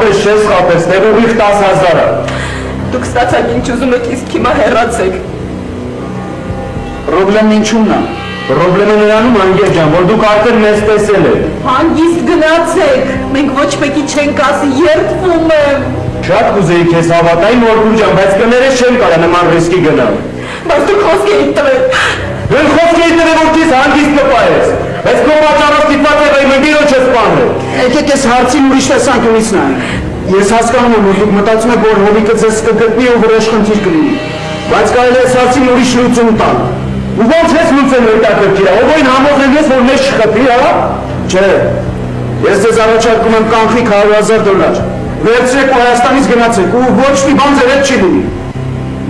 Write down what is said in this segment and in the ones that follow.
ապես չես խապես, դեղ ուղիղ 10,000-ը։ Դուք ստացաք ինչ ուզում եք, իսկ հիմա հեռացեք։ Պրոբլեմն ինչումն է։ Պրոբլեմը նրանում անգեր ջան, որ դուք արդեն մեզ տեսել եք։ Հանգիստ գնացեք, մենք ոչ մեկի չենք ասի, երդվում եմ։ Շատ կուզեի քեզ հավատայի Մորգուր ջան, բայց կներես չեմ կարա նման ռիսկի գնալ։ Բայց դուք խոսք էիք տվել։ Դու խոսք էիք տվել, որ քեզ հանգիստ կպահես։ Բայց քո պատճառով ստիպված եղա իմ ընկերոջը սպանել։ Եկեք այս հարցին ուրիշ տեսանկյունից նայենք։ Ես հասկանում եմ, որ դուք մտածում եք, որ հովիկը ձեզ կգտնի ու վրեժ խնդիր կլինի։ Բայց կարելի է այս հարցին ուրիշ լուծում տալ։ Ու ո՞նց ես լուծեմ հետաքրքիր, ովին համոզել ես, որ մեզ չխփի, հա։ Չէ։ Ես ձեզ առաջարկում եմ կանխիկ $100,000։ Վերցրեք ու Հայաստանից գնացեք ու ոչ մի բան ձեր հետ չի լինի։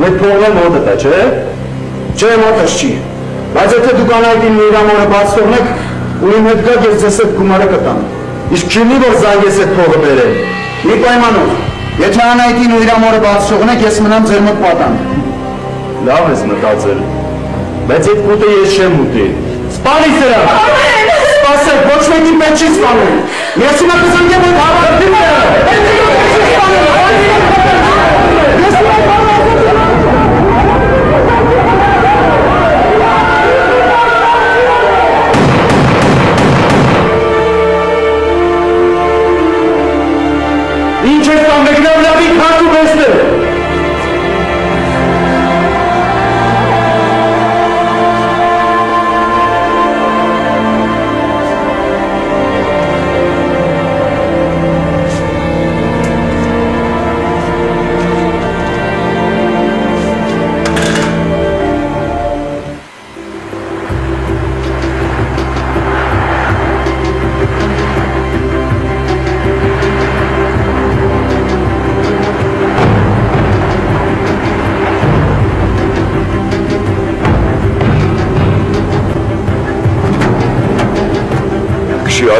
Մեկ փողն մոտդ է, չէ՞։ Չէ, մոտս չի։ Բայց եթե դուք անայտին ու իրամորը բաց թողնեք, ու իմ հետ գաք ես ձեզ հետ գումարը կտամ։ Իսկ չունի որ զանգես այդ փողը բերել։ Մի պայմանով։ Եթե անայտին ու իրամորը բաց թողնեք, ես մնամ ձեր մոտ պատանդ։ Լավ ես մտածել։ Բայց այդ կուտը ես չեմ ուտի։ Սպանի սրան։ Սպասեք, ոչ մեկին պետք չի սպանել։ Ես հիմա կզանգեմ այդ հավատքին։ Ինչ ես կամ մեկնավ լավին քանդու բեսնել։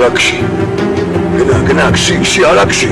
Alakşi. Gına kişi alakşi.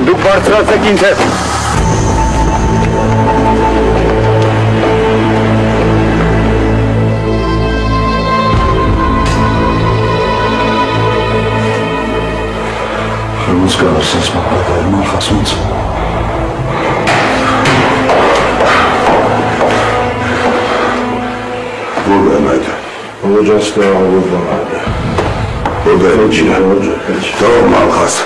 Դուք բարձրացեք ինձ հետ։ Ոնց կարող ես մապատել մախասունց։ Որը այդ։ Ոջաստա որը։ Որը չի։ Դու մախաս։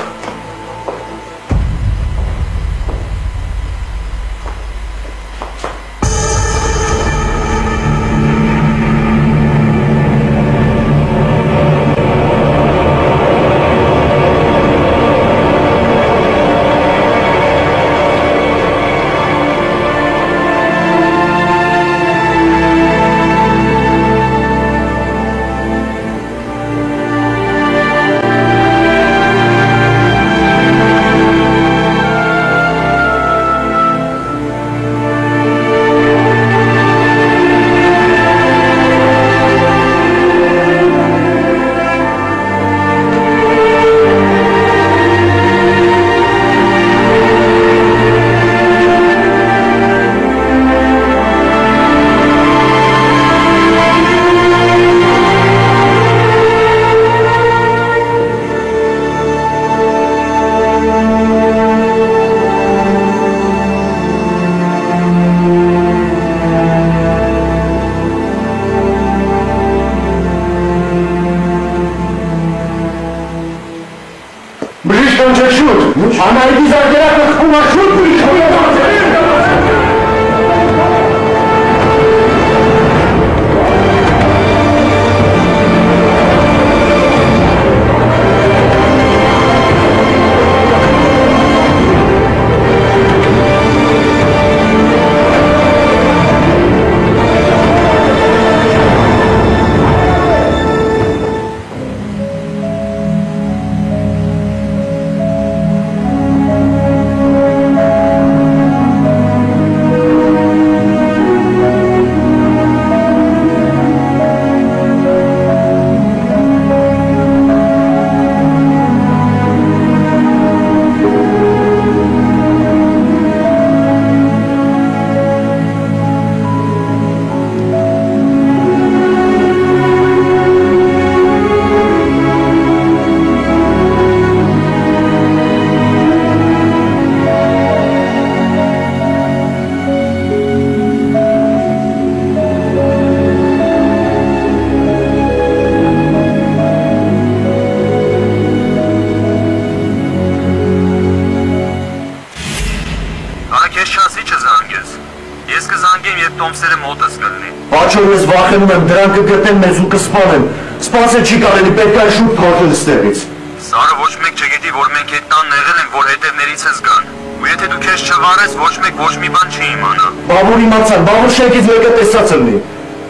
տոմսերը մոտս կլնի։ Աչոն ես վախենում եմ, դրանք կգտնեն մեզ ու կսպանեն։ Սպասել չի կարելի, պետք է շուտ փոխել ստեղից։ Սարը ոչ մեկ չգիտի, որ մենք այդ տան եղել ենք, որ հետևներից ես գան։ Ու եթե դու քեզ չվարես, ոչ մեկ ոչ մի բան չի իմանա։ Բաբուր իմացան, բաբուր շենքից մեկը տեսած լինի։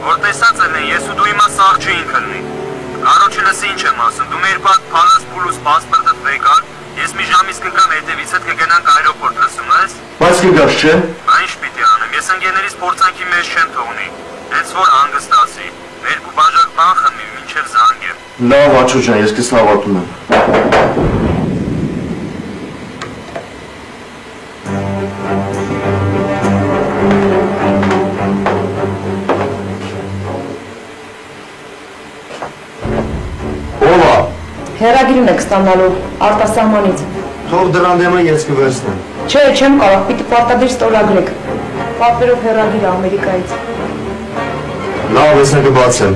Որ տեսած են, ես ու դու իմաց սաղ չէին կլնի։ Կարոջինս ինչ եմ ասում, դու մեր պատ փալաս փուլուս պասպորտը վեկան, ես մի ժամից կգամ հետևից հետ կգնանք այրոպորտ, լսում ես։ Բայց կգաս չէ։ Ինչ պիտի անեմ, ես ընկերներից փորձանքի մեջ չեմ թողնի։ Հենց որ հանգստացի, երկու բաժակ բան խմի, մինչև զանգեմ։ Լավ Աչո ջան, ես քեզ հավատում եմ։ Ո՞վ է։ Հեռագիրն եք ստանալու արտասահմանից։ Թող դրան դեմը ես կվերցնեմ։ Չէ, չեմ կարող, պիտի պարտադիր ստորագրեք։ Պատվերով հեռագիր Ամերիկայից։ Լավ, ես կբացեմ։